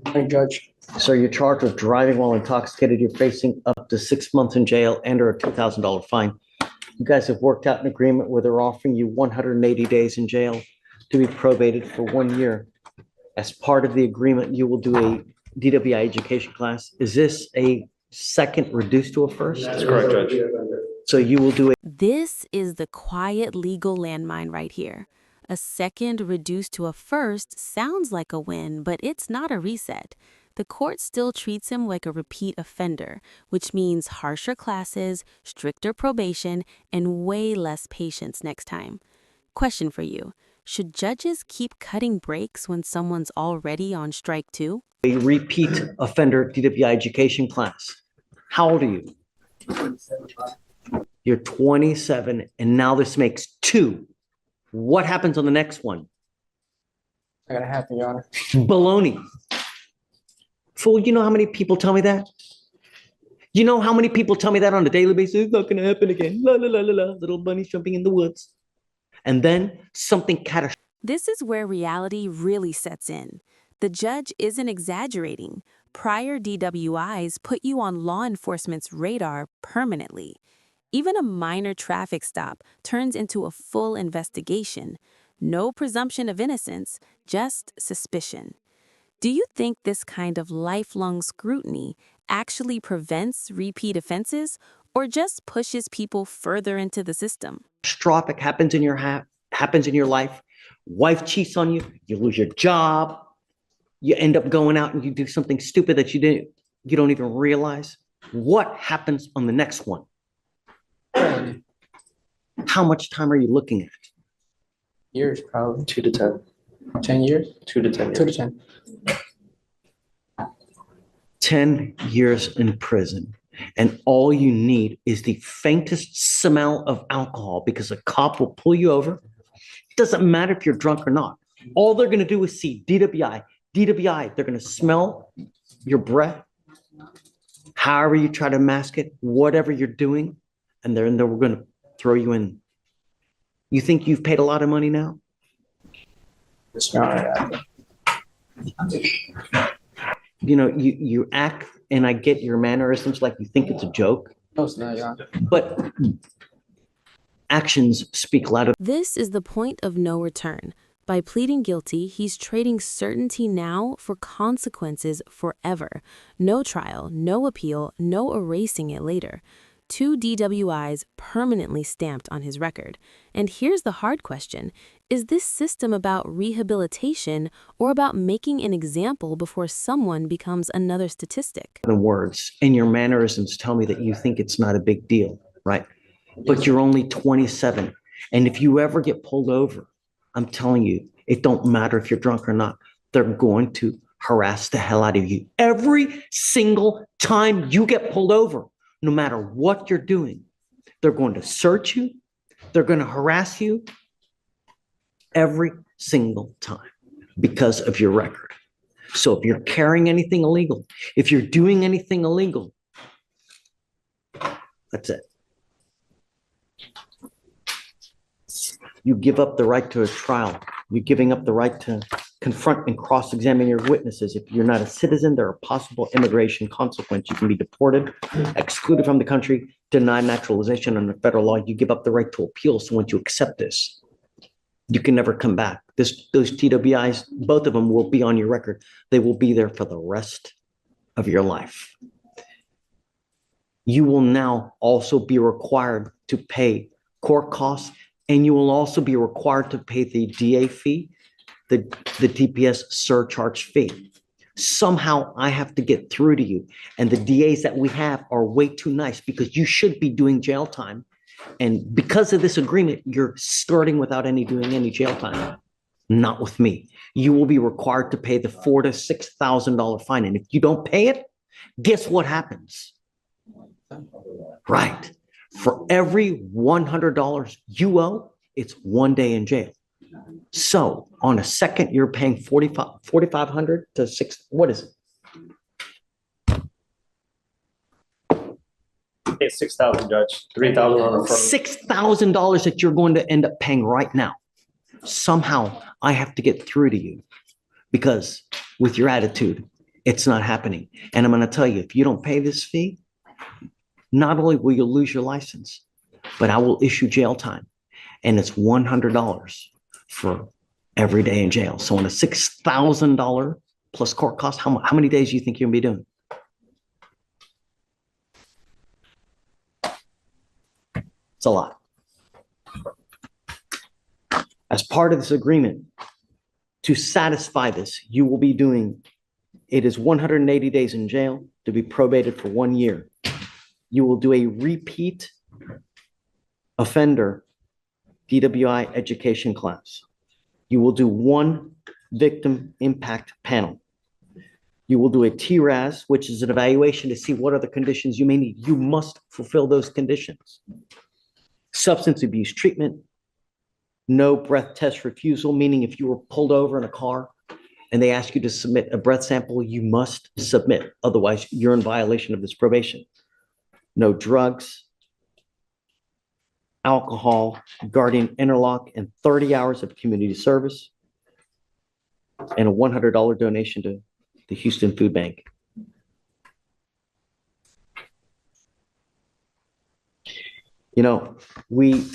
Hey, Judge. So you're charged with driving while intoxicated. You're facing up to 6 months in jail and or a $2,000 fine. You guys have worked out an agreement where they're offering you 180 days in jail to be probated for 1 year. As part of the agreement, you will do a DWI education class. Is this a second reduced to a first? That's correct, Judge. So you will do a This is the quiet legal landmine right here. A second reduced to a first sounds like a win, but it's not a reset. The court still treats him like a repeat offender, which means harsher classes, stricter probation, and way less patience next time. Question for you. Should judges keep cutting breaks when someone's already on strike too? repeat offender DWI education class. How old are you? You're 27, and now this makes 2. What happens on the next one? I got a happen, Your Honor. Baloney. Fool, you know how many people tell me that? You know how many people tell me that on a daily basis? It's not going to happen again. La, la, la, la, la. Little bunnies jumping in the woods. And then something catastrophic. This is where reality really sets in. The judge isn't exaggerating. Prior DWIs put you on law enforcement's radar permanently. Even a minor traffic stop turns into a full investigation. No presumption of innocence, just suspicion. Do you think this kind of lifelong scrutiny actually prevents repeat offenses or just pushes people further into the system? Catastrophic happens in your life. Wife cheats on you, you lose your job, you end up going out and you do something stupid that you don't even realize. What happens on the next one? How much time are you looking at? Years, probably. 2 to 10. 10 years? 2 to 10 years. 2 to 10. 10 years in prison. And all you need is the faintest smell of alcohol, because a cop will pull you over. It doesn't matter if you're drunk or not. All they're going to do is see DWI. They're going to smell your breath, however you try to mask it, whatever you're doing, and we're going to throw you in. You think you've paid a lot of money now? It's not You know, you act, and I get your mannerisms like you think it's a joke. No, it's not, Your Honor. But actions speak louder. This is the point of no return. By pleading guilty, he's trading certainty now for consequences forever. No trial, no appeal, no erasing it later. 2 DWIs permanently stamped on his record. And here's the hard question. Is this system about rehabilitation or about making an example before someone becomes another statistic? The words and your mannerisms tell me that you think it's not a big deal, right? But you're only 27. And if you ever get pulled over, I'm telling you, it don't matter if you're drunk or not. They're going to harass the hell out of you. Every single time you get pulled over, no matter what you're doing, they're going to search you. They're going to harass you every single time because of your record. So if you're carrying anything illegal, if you're doing anything illegal, that's it. You give up the right to a trial. You're giving up the right to confront and cross-examine your witnesses. If you're not a citizen, there are possible immigration consequences. You can be deported, excluded from the country, denied naturalization under federal law. You give up the right to appeal. So once you accept this, you can never come back. Those TWIs, both of them will be on your record. They will be there for the rest of your life. You will now also be required to pay court costs, and you will also be required to pay the DA fee, the DPS surcharge fee. Somehow I have to get through to you. And the DAs that we have are way too nice, because you should be doing jail time. And because of this agreement, you're starting without doing any jail time. Not with me. You will be required to pay the $4,000 to $6,000 fine. And if you don't pay it, guess what happens? Right. For every $100 you owe, it's 1 day in jail. So on a second, you're paying $4,500 to $6,000. What is it? It's 6,000, Judge. 3,000 on the front. $6,000 that you're going to end up paying right now. Somehow I have to get through to you, because with your attitude, it's not happening. And I'm going to tell you, if you don't pay this fee, not only will you lose your license, but I will issue jail time. And it's $100 for every day in jail. So on a $6,000 plus court cost, how many days do you think you'll be doing? It's a lot. As part of this agreement, to satisfy this, you will be doing, it is 180 days in jail to be probated for 1 year. You will do a repeat offender DWI education class. You will do 1 victim impact panel. You will do a TRAS, which is an evaluation to see what are the conditions you may need. You must fulfill those conditions. Substance abuse treatment, no breath test refusal, meaning if you were pulled over in a car and they ask you to submit a breath sample, you must submit. Otherwise, you're in violation of this probation. No drugs, alcohol, guardian interlock, and 30 hours of community service, and a $100 donation to the Houston Food Bank. You know, we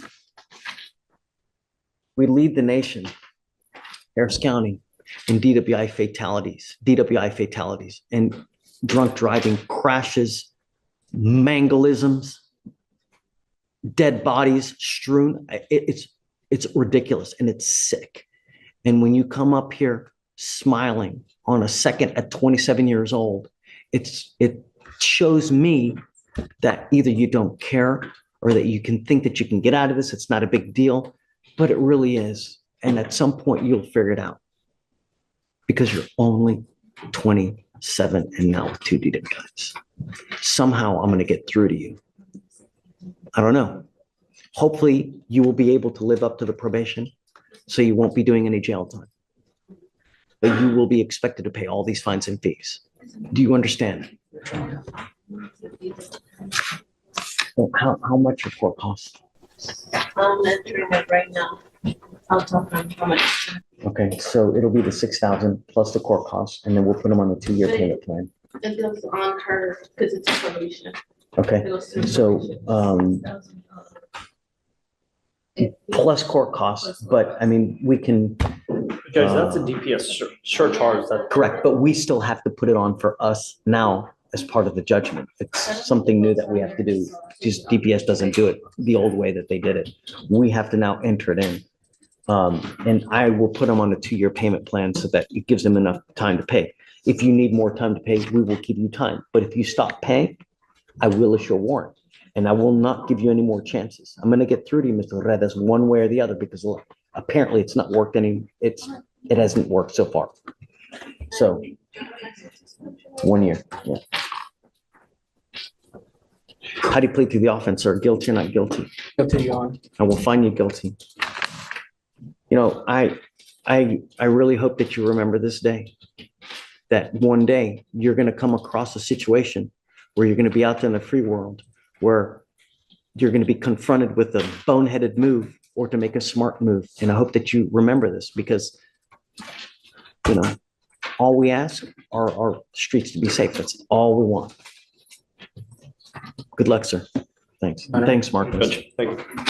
lead the nation, Harris County, in DWI fatalities, and drunk driving crashes, mangalisms, dead bodies strewn. It's ridiculous and it's sick. And when you come up here smiling on a second at 27 years old, it shows me that either you don't care or that you can think that you can get out of this. It's not a big deal, but it really is. And at some point you'll figure it out because you're only 27 and now with 2 DWIs. Somehow I'm going to get through to you. I don't know. Hopefully you will be able to live up to the probation so you won't be doing any jail time. But you will be expected to pay all these fines and fees. Do you understand? Well, how much your court costs? I'm entering it right now. I'll talk on how much. Okay, so it'll be the 6,000 plus the court costs, and then we'll put them on a 2-year payment plan. It goes on her because it's a probation. Okay, so plus court costs, but I mean, we can. Judge, that's a DPS surcharge that. Correct, but we still have to put it on for us now as part of the judgment. It's something new that we have to do. Just DPS doesn't do it the old way that they did it. We have to now enter it in. And I will put them on a 2-year payment plan so that it gives them enough time to pay. If you need more time to pay, we will give you time. But if you stop paying, I will issue a warrant and I will not give you any more chances. I'm going to get through to you, Mr. Redes, one way or the other, because apparently it's not worked it hasn't worked so far. So 1 year. Yeah. How do you plead to the offense, sir? Guilty or not guilty? Guilty, Your Honor. I will find you guilty. You know, I really hope that you remember this day, that one day you're going to come across a situation where you're going to be out there in the free world, where you're going to be confronted with a boneheaded move or to make a smart move. And I hope that you remember this because, you know, all we ask are our streets to be safe. That's all we want. Good luck, sir. Thanks. Thanks, Marcus. Judge, thank you.